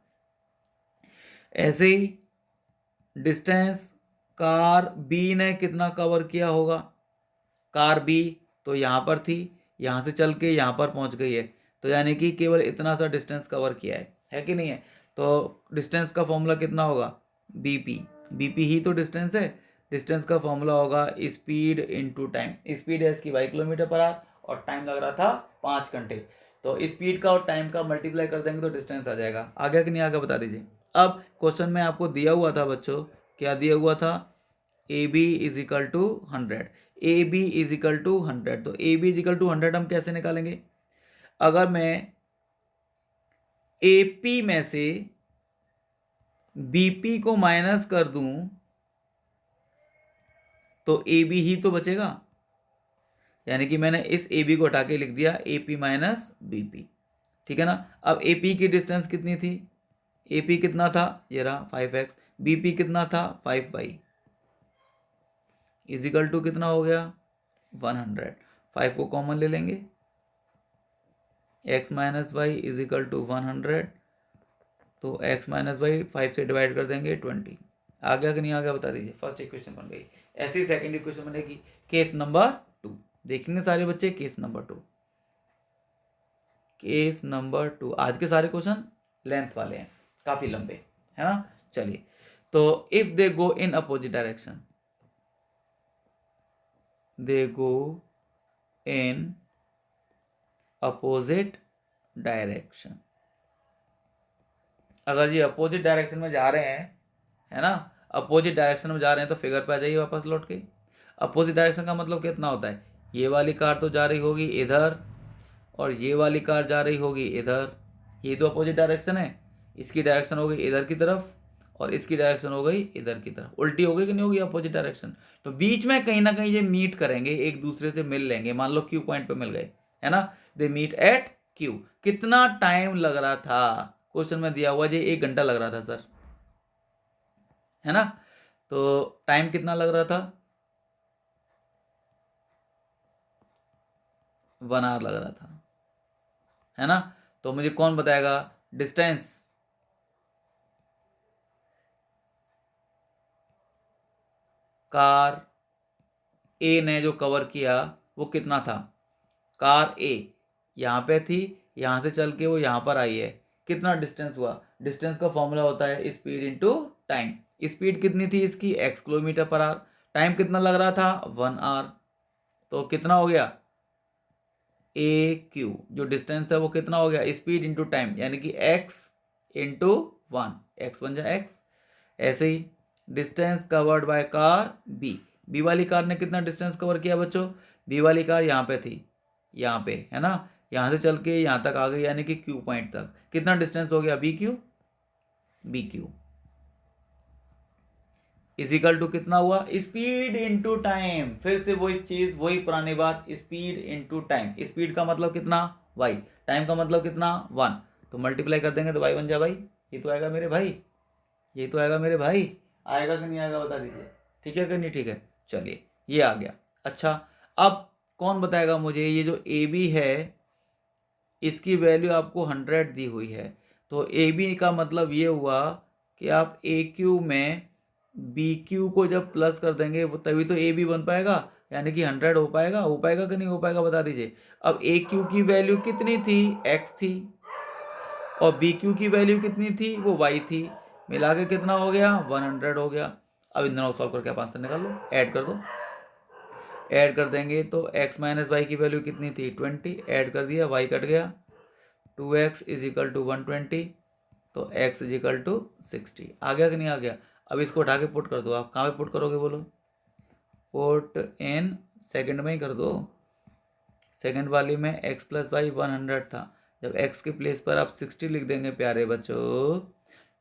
ऐसे ही डिस्टेंस कार बी ने कितना कवर किया होगा, कार बी तो यहाँ पर थी, यहाँ से चल के यहाँ पर पहुँच गई है, तो यानी कि केवल इतना सा डिस्टेंस कवर किया है कि नहीं है। तो डिस्टेंस का फॉर्मूला कितना होगा, बीपी ही तो डिस्टेंस है, डिस्टेंस का फॉर्मूला होगा स्पीड इनटू टाइम। स्पीड है इसकी 22 किलोमीटर पर आवर और टाइम लग रहा था 5 घंटे, तो स्पीड का और टाइम का मल्टीप्लाई कर देंगे तो डिस्टेंस आ जाएगा। आगे कि नहीं आगे बता दीजिए। अब क्वेश्चन में आपको दिया हुआ था बच्चों, क्या दिया हुआ था, A B is equal to 100, A B is equal to 100, तो A B is equal to 100 हम कैसे निकालेंगे, अगर मैं ए पी में से बीपी को माइनस कर दूं तो ए बी ही तो बचेगा, यानी कि मैंने इस ए बी को हटा के लिख दिया ए पी माइनस बीपी, ठीक है ना। अब ए पी की डिस्टेंस कितनी थी, ए पी कितना था, ये रहा 5x, बीपी कितना था 5y, इजिकल टू कितना हो गया 100। 5 को कॉमन ले लेंगे, x minus y is equal to 100, तो x माइनस वाई 5 से डिवाइड कर देंगे 20। आ गया कि नहीं आ गया बता दीजिए। फर्स्ट इक्वेशन बन गई। ऐसी सेकंड इक्वेशन बनेगी केस नंबर 2, देखेंगे सारे बच्चे केस नंबर 2। केस नंबर 2, आज के सारे क्वेश्चन लेंथ वाले हैं, काफी लंबे, है ना। चलिए, तो if they go in opposite direction, they go in opposite direction, अगर ये अपोजिट डायरेक्शन में जा रहे हैं, है ना, अपोजिट डायरेक्शन में जा रहे हैं, तो फिगर पे आ जाइए वापस लौट के। अपोजिट डायरेक्शन का मतलब कितना होता है, ये वाली कार तो जा रही होगी इधर और ये वाली कार जा रही होगी इधर, ये तो अपोजिट डायरेक्शन है। इसकी डायरेक्शन हो गई इधर की तरफ और इसकी डायरेक्शन हो गई इधर की तरफ, उल्टी हो गई कि नहीं होगी, अपोजिट डायरेक्शन। तो बीच में कहीं ना कहीं ये मीट करेंगे, एक दूसरे से मिल लेंगे, मान लो क्यू पॉइंट पे मिल गए, है ना, दे मीट एट क्यू। कितना टाइम लग रहा था, क्वेश्चन में दिया हुआ ये 1 घंटा लग रहा था सर, है ना, तो टाइम कितना लग रहा था, 1 आवर लग रहा था, है ना। तो मुझे कौन बताएगा डिस्टेंस, कार ए ने जो कवर किया वो कितना था, कार ए यहाँ पे थी, यहाँ से चल के वो यहाँ पर आई है, कितना डिस्टेंस हुआ, डिस्टेंस का फॉर्मूला होता है स्पीड इनटू टाइम। स्पीड कितनी थी इसकी, x kilometre per our, time कितना लग रहा था 1 आवर, तो कितना हो गया ए क्यू, जो डिस्टेंस है वो कितना हो गया स्पीड इंटू टाइम, यानी कि x इंटू 1, एक्स बन जाए x। ऐसे ही distance covered by car B, B वाली कार ने कितना डिस्टेंस कवर किया बच्चों, बी वाली कार यहाँ पे थी, यहाँ पे, है ना, यहाँ से चल के यहाँ तक आ गई, यानी कि क्यू पॉइंट तक, कितना डिस्टेंस हो गया B Q, B Q is equal to कितना हुआ स्पीड इंटू टाइम, फिर से वही चीज वही पुरानी बात, स्पीड इंटू टाइम, स्पीड का मतलब कितना y, टाइम का मतलब कितना 1, तो मल्टीप्लाई कर देंगे तो y बन जाए भाई, ये तो आएगा मेरे भाई, ये तो आएगा मेरे भाई, आएगा कि नहीं आएगा बता दीजिए, ठीक है कि नहीं, ठीक है, चलिए ये आ गया। अच्छा अब कौन बताएगा मुझे, ये जो ए बी है इसकी वैल्यू आपको 100 दी हुई है, तो ए बी का मतलब ये हुआ कि आप ए क्यू में बी क्यू को जब प्लस कर देंगे वो तभी तो ए बी बन पाएगा, यानी कि 100 हो पाएगा कि नहीं हो पाएगा बता दीजिए। अब ए क्यू की वैल्यू कितनी थी, एक्स थी, और बी क्यू की वैल्यू कितनी थी, वो वाई थी, मिला के कितना हो गया 100 हो गया। अब इन दोनों को सॉल्व करके आप आंसर निकाल लो, ऐड कर दो, ऐड कर देंगे तो x माइनस वाई की वैल्यू कितनी थी 20, ऐड कर दिया y कट गया, 2x इज इक्वल टू 120, तो x इज इक्वल टू 60, आ गया कि नहीं आ गया। अब इसको उठा के पुट कर दो, आप कहाँ पे पुट करोगे बोलो, पुट इन सेकंड में ही कर दो, सेकंड वाली में x प्लस वाई 100 था, जब x के प्लेस पर आप 60 लिख देंगे प्यारे बच्चों,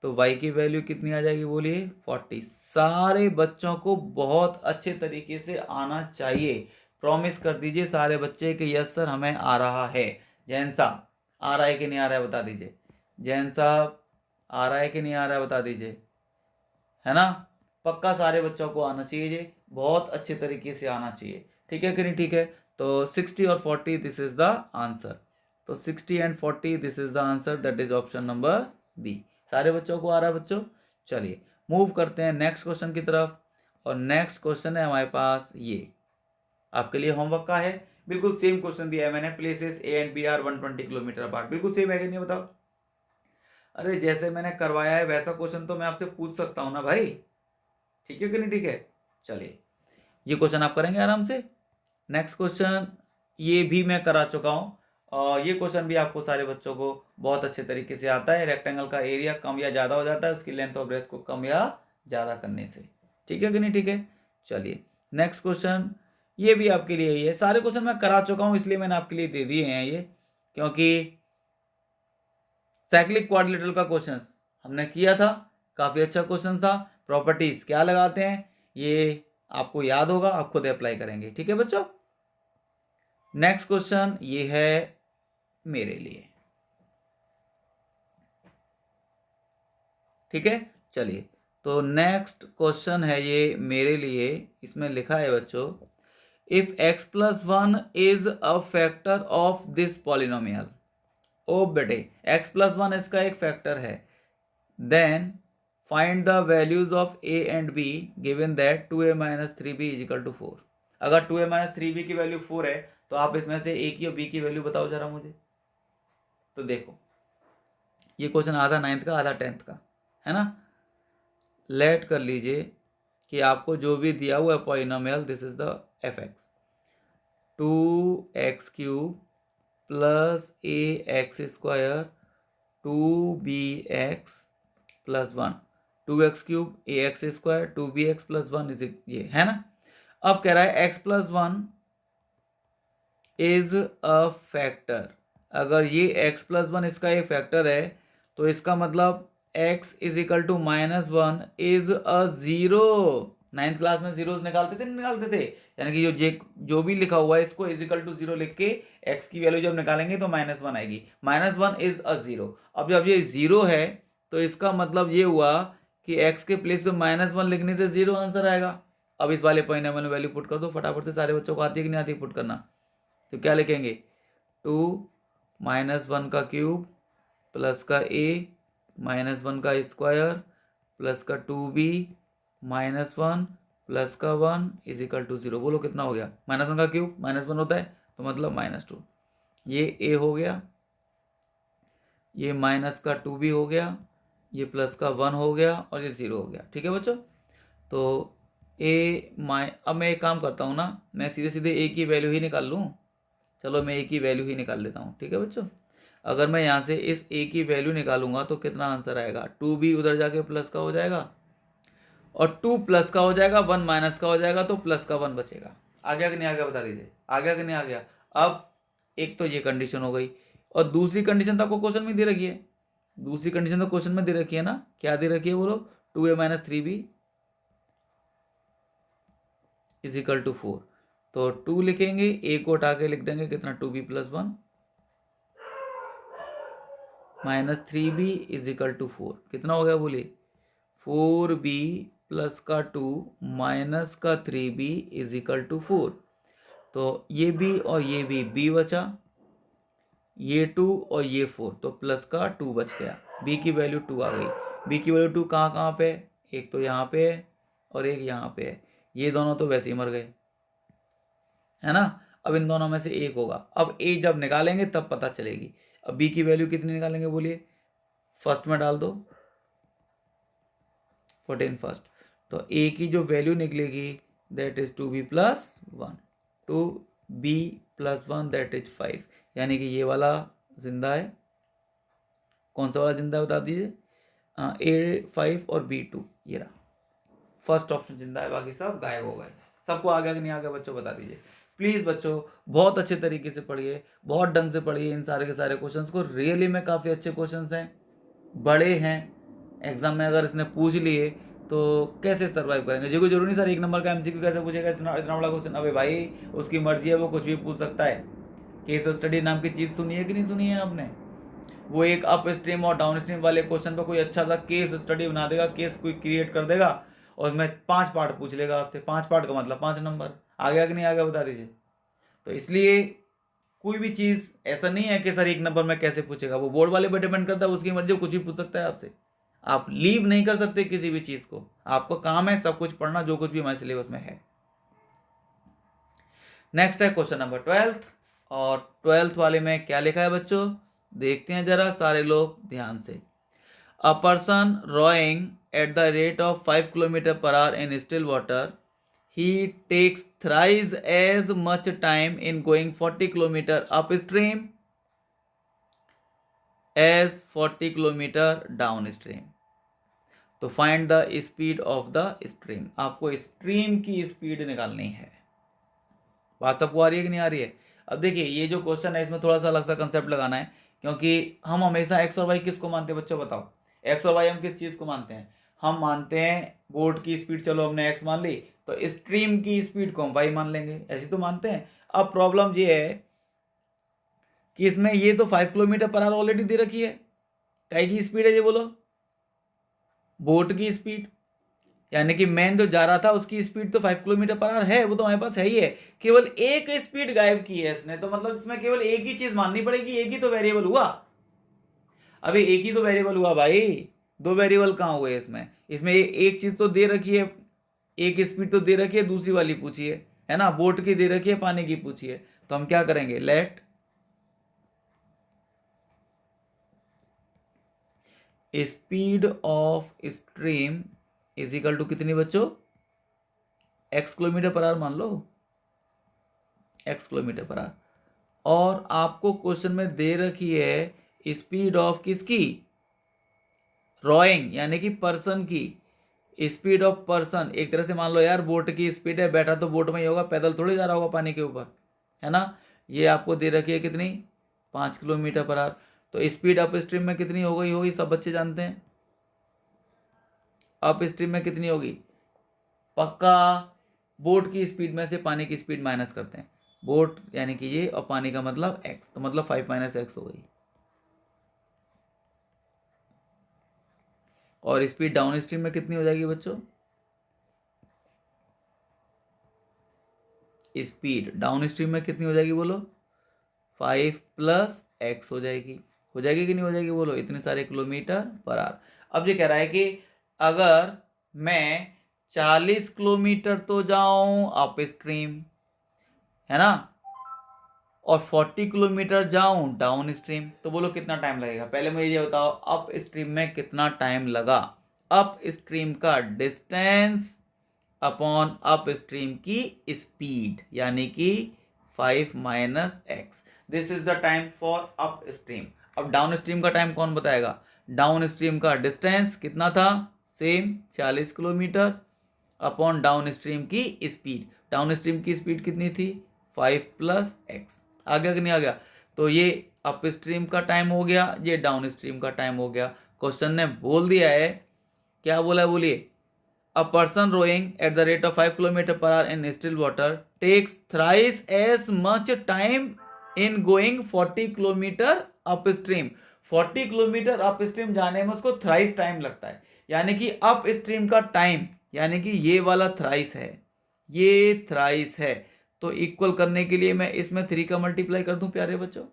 तो y की वैल्यू कितनी आ जाएगी बोलिए 40। सारे बच्चों को बहुत अच्छे तरीके से आना चाहिए, प्रॉमिस कर दीजिए सारे बच्चे कि यस सर हमें आ रहा है। जैन साहब आ रहा है कि नहीं आ रहा है बता दीजिए, जैन साहब आ रहा है कि नहीं आ रहा है बता दीजिए, है ना, पक्का सारे बच्चों को आना चाहिए, ये बहुत अच्छे तरीके से आना चाहिए, ठीक है कि नहीं, ठीक है। तो 60 और 40 दिस इज द आंसर, तो 60 and 40 this is the answer, that is option number B. सारे बच्चों को आ रहा है बच्चों, चलिए मूव करते हैं नेक्स्ट क्वेश्चन की तरफ, और नेक्स्ट क्वेश्चन है हमारे पास ये आपके लिए होमवर्क का है, बिल्कुल सेम क्वेश्चन दिया है मैंने, places A and B are 120 kilometre apart, बिल्कुल सेम है कि नहीं बताओ। अरे जैसे मैंने करवाया है वैसा क्वेश्चन तो मैं आपसे पूछ सकता हूँ ना भाई, ठीक है कि नहीं, ठीक है। चलिए ये क्वेश्चन आप करेंगे आराम से। नेक्स्ट क्वेश्चन ये भी मैं करा चुका हूँ, और ये क्वेश्चन भी आपको सारे बच्चों को बहुत अच्छे तरीके से आता है, रेक्टेंगल का एरिया कम या ज़्यादा हो जाता है उसकी लेंथ और ब्रेथ को कम या ज़्यादा करने से, ठीक है कि नहीं, ठीक है। चलिए नेक्स्ट क्वेश्चन ये भी आपके लिए ही है, सारे क्वेश्चन मैं करा चुका हूँ इसलिए मैंने आपके लिए दे दिए हैं ये, क्योंकि साइक्लिक क्वाड्रिलेटरल का क्वेश्चन हमने किया था, काफ़ी अच्छा क्वेश्चन था, प्रॉपर्टीज क्या लगाते हैं ये आपको याद होगा, आप खुद अप्लाई करेंगे, ठीक है बच्चों। नेक्स्ट क्वेश्चन ये है मेरे लिए, ठीक है। चलिए तो नेक्स्ट क्वेश्चन है ये मेरे लिए, इसमें लिखा है बच्चों, if x plus 1 is a factor of this polynomial, ओ बेटे x प्लस 1 इसका एक फैक्टर है, then find the values of a and b given that 2a minus 3b is equal to 4। अगर 2a माइनस 3b की वैल्यू 4 है तो आप इसमें से a की और b की वैल्यू बताओ जरा मुझे। तो देखो ये क्वेश्चन आधा 9th का आधा 10th का है ना, लेट कर लीजिए कि आपको जो भी दिया हुआ है polynomial, this is the F x, 2x cube plus A x square 2bx plus 1, 2x cube A x square 2bx plus 1 is ये है ना। अब कह रहा है x plus 1 is a factor, अगर ये x प्लस 1 इसका एक फैक्टर है तो इसका मतलब x is equal to -1 is a zero. 9th class में जीरोस निकालते थे नहीं निकालते थे, यानी कि जो भी लिखा हुआ है इसको इज इक्वल टू जीरो लिख के x की वैल्यू जब निकालेंगे तो -1 आएगी। -1 इज अ जीरो। अब जब ये जीरो है तो इसका मतलब ये हुआ कि x के प्लेस पे -1 लिखने से जीरो आंसर आएगा। अब इस वाले पॉइंट में वैल्यू पुट कर दो फटाफट से, सारे बच्चों को आती है कि नहीं आती पुट करना। तो क्या लिखेंगे 2 -1 का क्यूब प्लस का a -1 का स्क्वायर प्लस का 2b -1 प्लस का 1 इज इक्वल टू 0। बोलो कितना हो गया? -1 का क्यूब -1 होता है तो मतलब -2। ये a हो गया, ये माइनस का 2b हो गया, ये प्लस का 1 हो गया और ये 0 हो गया। ठीक है बच्चों, तो अब मैं एक काम करता हूँ ना, मैं सीधे सीधे a की वैल्यू ही निकाल लूँ। चलो मैं a की वैल्यू ही निकाल लेता हूँ। ठीक है बच्चों, अगर मैं यहाँ से इस a की वैल्यू निकालूंगा तो कितना आंसर आएगा? 2b उधर जाके प्लस का हो जाएगा और 2 प्लस का हो जाएगा, 1 माइनस का हो जाएगा तो प्लस का 1 बचेगा। आ गया कि नहीं आ गया बता दीजिए, आ गया कि नहीं आ गया? अब एक तो ये कंडीशन हो गई और दूसरी कंडीशन तो आपको क्वेश्चन में दे रखी है। दूसरी कंडीशन तो क्वेश्चन में दे रखी है ना, क्या दे रखी है बोलो? 2a - 3b is equal to 4। तो 2 लिखेंगे, a को उठा के लिख देंगे कितना? 2b + 1 -3b is equal to 4। कितना हो गया बोलिए? 4b प्लस का 2 माइनस का 3b इज इक्वल टू 4। तो ये b और ये b बचा, ये 2 और ये 4, तो प्लस का 2 बच गया। b की वैल्यू 2 आ गई। b की वैल्यू 2 कहाँ कहाँ पे? एक तो यहाँ पे है और एक यहाँ पे है। ये दोनों तो वैसे ही मर गए, है ना। अब इन दोनों में से एक होगा। अब a जब निकालेंगे तब पता चलेगी। अब b की वैल्यू कितनी निकालेंगे बोलिए? फर्स्ट में डाल दो 14 फर्स्ट, तो a की जो वैल्यू निकलेगी that is 2b + 1, 2b + 1 that is 5, यानी कि ये वाला जिंदा है। कौन सा वाला जिंदा है बता दीजिए? A5 और B2, ये रहा फर्स्ट ऑप्शन जिंदा है, बाकी सब गायब हो गए। सबको आ गया कि नहीं आ गया बच्चों बता दीजिए प्लीज़। बच्चों बहुत अच्छे तरीके से पढ़िए, बहुत ढंग से पढ़िए इन सारे के सारे क्वेश्चंस को। रियली में काफ़ी अच्छे क्वेश्चंस हैं, बड़े हैं। एग्जाम में अगर इसने पूछ लिए तो कैसे सर्वाइव करेंगे? जो कोई जरूरी नहीं सर 1 नंबर का MCQ कैसे पूछेगा इतना बड़ा क्वेश्चन। अबे भाई उसकी मर्जी है, वो कुछ भी पूछ सकता है। केस स्टडी नाम की चीज़ सुनी है कि नहीं सुनी है आपने? वो एक अप स्ट्रीम और डाउन स्ट्रीम वाले क्वेश्चन पर कोई अच्छा सा केस स्टडी बना देगा, केस कोई क्रिएट कर देगा और उसमें 5 पार्ट पूछ लेगा आपसे। 5 पार्ट का मतलब 5 नंबर। आ गया कि नहीं आ गया बता दीजिए। तो इसलिए कोई भी चीज़ ऐसा नहीं है कि सर 1 नंबर में कैसे पूछेगा, वो बोर्ड वाले पर डिपेंड करता है, उसकी मर्जी, कुछ भी पूछ सकता है आपसे। आप लीव नहीं कर सकते किसी भी चीज़ को, आपका काम है सब कुछ पढ़ना जो कुछ भी हमारे सिलेबस में है। नेक्स्ट है क्वेश्चन नंबर 12th, और 12th वाले में क्या लिखा है बच्चों? देखते हैं जरा सारे लोग ध्यान से। A person rowing at the rate of 5 km/h in still water, he takes thrice as much time in going 40 km upstream as 40 km downstream. तो find the speed of the stream. आपको स्ट्रीम की स्पीड निकालनी है। बात सबको आ रही है कि नहीं आ रही है? अब देखिए ये जो क्वेश्चन है इसमें थोड़ा सा अलग सा कंसेप्ट लगाना है, क्योंकि हम हमेशा एक्स और वाई किसको मानते हैं बच्चों बताओ? एक्स और वाई हम किस चीज़ को मानते हैं? हम मानते हैं बोट की स्पीड, चलो हमने एक्स मान ली, तो स्ट्रीम की स्पीड को हम वाई मान लेंगे, ऐसे तो मानते हैं। अब प्रॉब्लम ये है कि इसमें ये तो 5 km/h ऑलरेडी दे रखी है। काई की स्पीड है ये बोलो? बोट की स्पीड, यानी कि मैन जो जा रहा था उसकी स्पीड तो 5 km/h है, वो तो हमारे पास है ही है। केवल एक स्पीड गायब की है इसने, तो मतलब इसमें केवल एक ही चीज माननी पड़ेगी, एक ही तो वेरिएबल हुआ। अभी एक ही तो वेरिएबल हुआ भाई, दो वेरिएबल कहाँ हुए इसमें? इसमें एक चीज तो दे रखी है, एक स्पीड तो दे रखी है, दूसरी वाली पूछी है ना, बोट की दे रखी है, पानी की पूछी है। तो हम क्या करेंगे? Let speed of stream is equal to कितनी बच्चों? x km/h मान लो, x km/h। और आपको क्वेश्चन में दे रखी है स्पीड ऑफ किसकी? रोइंग, यानी कि पर्सन की स्पीड ऑफ पर्सन। एक तरह से मान लो यार बोट की स्पीड है, बैठा तो बोट में ही होगा, पैदल थोड़ी जा रहा होगा पानी के ऊपर, है ना। ये आपको दे रखी है कितनी? 5 km/h। तो स्पीड अप स्ट्रीम में कितनी हो गई होगी, सब बच्चे जानते हैं। अप स्ट्रीम में कितनी होगी, पक्का बोट की स्पीड में से पानी की स्पीड माइनस करते हैं। बोट यानी कि ये, और पानी का मतलब एक्स, तो मतलब 5 माइनस एक्स हो गई। और स्पीड डाउन स्ट्रीम में कितनी हो जाएगी बच्चों, स्पीड डाउन स्ट्रीम में कितनी हो जाएगी बोलो, 5 प्लस एक्स हो जाएगी। हो जाएगी कि नहीं हो जाएगी बोलो, इतने सारे किलोमीटर पर आवर। अब ये कह रहा है कि अगर मैं 40 किलोमीटर तो जाऊं अप स्ट्रीम, है ना, और 40 किलोमीटर जाऊं डाउन स्ट्रीम, तो बोलो कितना टाइम लगेगा। पहले मुझे ये बताओ अप स्ट्रीम में कितना टाइम लगा। अप स्ट्रीम का डिस्टेंस अपॉन अप स्ट्रीम की स्पीड, यानी कि 5 minus x, this is the time for up stream. अब डाउन स्ट्रीम का टाइम कौन बताएगा। डाउन स्ट्रीम का डिस्टेंस कितना था, same 40 kilometre, upon down stream की स्पीड। डाउन स्ट्रीम की स्पीड कितनी थी, 5 प्लस एक्स। आ गया कि नहीं आ गया। तो ये अप स्ट्रीम का टाइम हो गया, ये डाउन स्ट्रीम का टाइम हो गया। क्वेश्चन ने बोल दिया है, क्या बोला है बोलिए, a person rowing at the rate of 5 km per hour in still water takes thrice as much time in going 40 kilometre upstream. 40 kilometre upstream जाने में उसको थ्राइस टाइम लगता है, यानी कि अप स्ट्रीम का टाइम, यानी कि ये वाला थ्राइस है, ये थ्राइस है। तो इक्वल करने के लिए मैं इसमें 3 का मल्टीप्लाई कर दूं प्यारे बच्चों।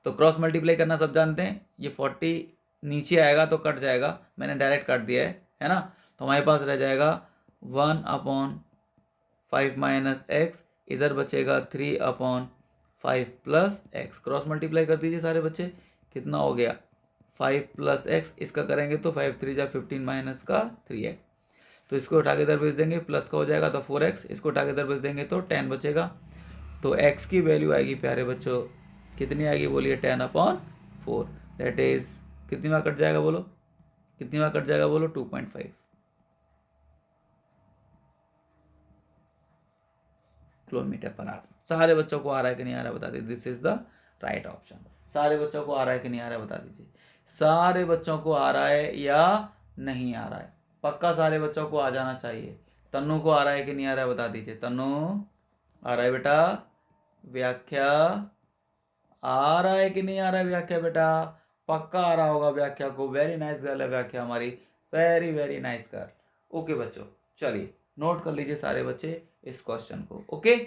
तो क्रॉस मल्टीप्लाई करना सब जानते हैं, ये 40 नीचे आएगा तो कट जाएगा, मैंने डायरेक्ट काट दिया है ना। तो हमारे पास रह जाएगा 1/5 माइनस एक्स, इधर बचेगा 3/5 प्लस एक्स। क्रॉस मल्टीप्लाई कर दीजिए सारे बच्चे, कितना हो गया 5 प्लस एक्स, इसका करेंगे तो 5 3 जा 15 माइनस का 3x। तो इसको उठा के इधर भेज देंगे, प्लस का हो जाएगा तो 4x, इसको उठा के इधर भेज देंगे तो 10 बचेगा। तो x की वैल्यू आएगी प्यारे बच्चों, कितनी आएगी बोलिए, 10/4। दैट इज कितनी बार कट जाएगा बोलो, कितनी बार कट जाएगा बोलो, 2.5 किलोमीटर पर आवर। सारे बच्चों को आ रहा है कि नहीं आ रहा है बता दीजिए, this is the right option. सारे बच्चों को आ रहा है कि नहीं आ रहा है बता दीजिए, सारे बच्चों को आ रहा है या नहीं आ रहा है, पक्का सारे बच्चों को आ जाना चाहिए। तन्नू को आ रहा है कि नहीं आ रहा है बता दीजिए, तन्नू आ रहा है बेटा, व्याख्या आ रहा है कि नहीं आ रहा है व्याख्या बेटा, पक्का आ रहा होगा व्याख्या को। वेरी नाइस गर्ल है व्याख्या हमारी, very very nice girl. Okay बच्चों, चलिए नोट कर लीजिए सारे बच्चे इस क्वेश्चन को। ओके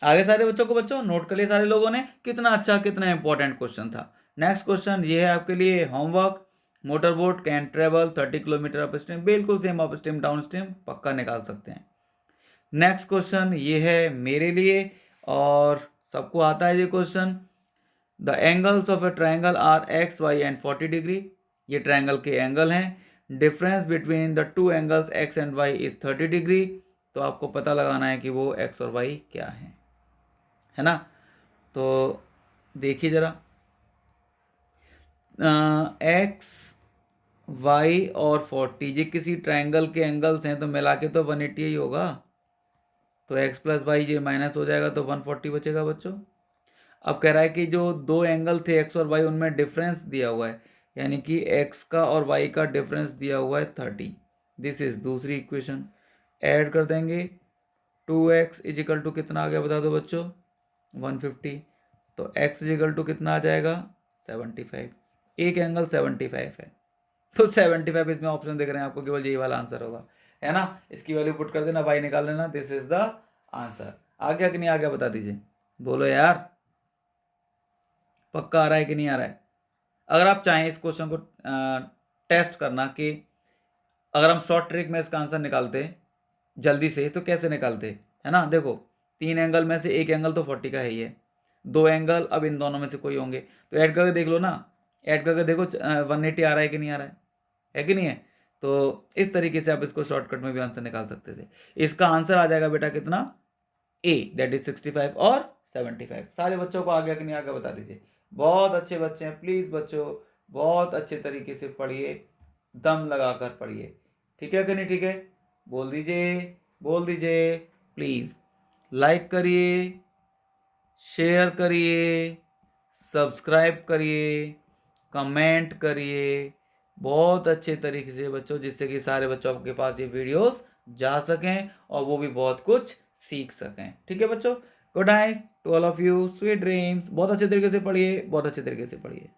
आगे सारे बच्चों को, बच्चों नोट कर लिए सारे लोगों ने, कितना अच्छा कितना इंपॉर्टेंट क्वेश्चन था। नेक्स्ट क्वेश्चन ये है आपके लिए homework, motor boat can travel 30 kilometre upstream, बिल्कुल same upstream downstream पक्का निकाल सकते हैं। नेक्स्ट क्वेश्चन ये है मेरे लिए, और सबको आता है ये question. The angles of a triangle are x y and 40 degree, ये ट्राइंगल के एंगल हैं। Difference between the two angles x and y is 30 degree, तो आपको पता लगाना है कि वो एक्स और वाई क्या है ना। तो देखिए जरा, एक्स वाई और 40 ये किसी ट्राइंगल के एंगल्स हैं, तो मिला के तो 180 ही होगा। तो एक्स प्लस वाई ये माइनस हो जाएगा तो 140 बचेगा बच्चों। अब कह रहा है कि जो दो एंगल थे एक्स और वाई, उनमें डिफरेंस दिया हुआ है, यानी कि एक्स का और वाई का डिफरेंस दिया हुआ है 30। दिस इज दूसरी इक्वेशन, ऐड कर देंगे। 2x इजिकल टू कितना आ गया बता दो बच्चों, 150। तो x इजिकल टू कितना आ जाएगा, 75। एक एंगल 75 है, तो 75 इसमें ऑप्शन देख रहे हैं आपको, केवल यही वाला आंसर होगा, है ना। इसकी वैल्यू पुट कर देना, y निकाल लेना, दिस इज द आंसर। आ गया कि नहीं आ गया बता दीजिए, बोलो यार, पक्का आ रहा है कि नहीं आ रहा है? अगर आप चाहें इस क्वेश्चन को टेस्ट करना कि अगर हम शॉर्ट ट्रिक में इसका आंसर निकालते जल्दी से तो कैसे निकालते, है ना। देखो 3 एंगल में से एक एंगल तो 40 का है ही है, 2 एंगल अब इन दोनों में से कोई होंगे तो ऐड करके देख लो ना, ऐड करके देखो 180 आ रहा है कि नहीं आ रहा है कि नहीं है। तो इस तरीके से आप इसको शॉर्टकट में भी आंसर निकाल सकते थे। इसका आंसर आ जाएगा बेटा कितना, ए, दैट इज 65 और 75। सारे बच्चों को आ गया कि नहीं आ गया बता दीजिए। बहुत अच्छे बच्चे हैं, प्लीज बच्चों बहुत अच्छे तरीके से पढ़िए, दम लगाकर पढ़िए, ठीक है कि नहीं, ठीक है। बोल दीजिए, बोल दीजिए प्लीज। लाइक करिए, शेयर करिए, सब्सक्राइब करिए, कमेंट करिए बहुत अच्छे तरीके से बच्चों, जिससे कि सारे बच्चों के पास ये वीडियोस जा सकें और वो भी बहुत कुछ सीख सकें, ठीक है बच्चों। Good night to all of you, sweet dreams. बहुत अच्छे तरीके से पढ़िए, बहुत अच्छे तरीके से पढ़िए।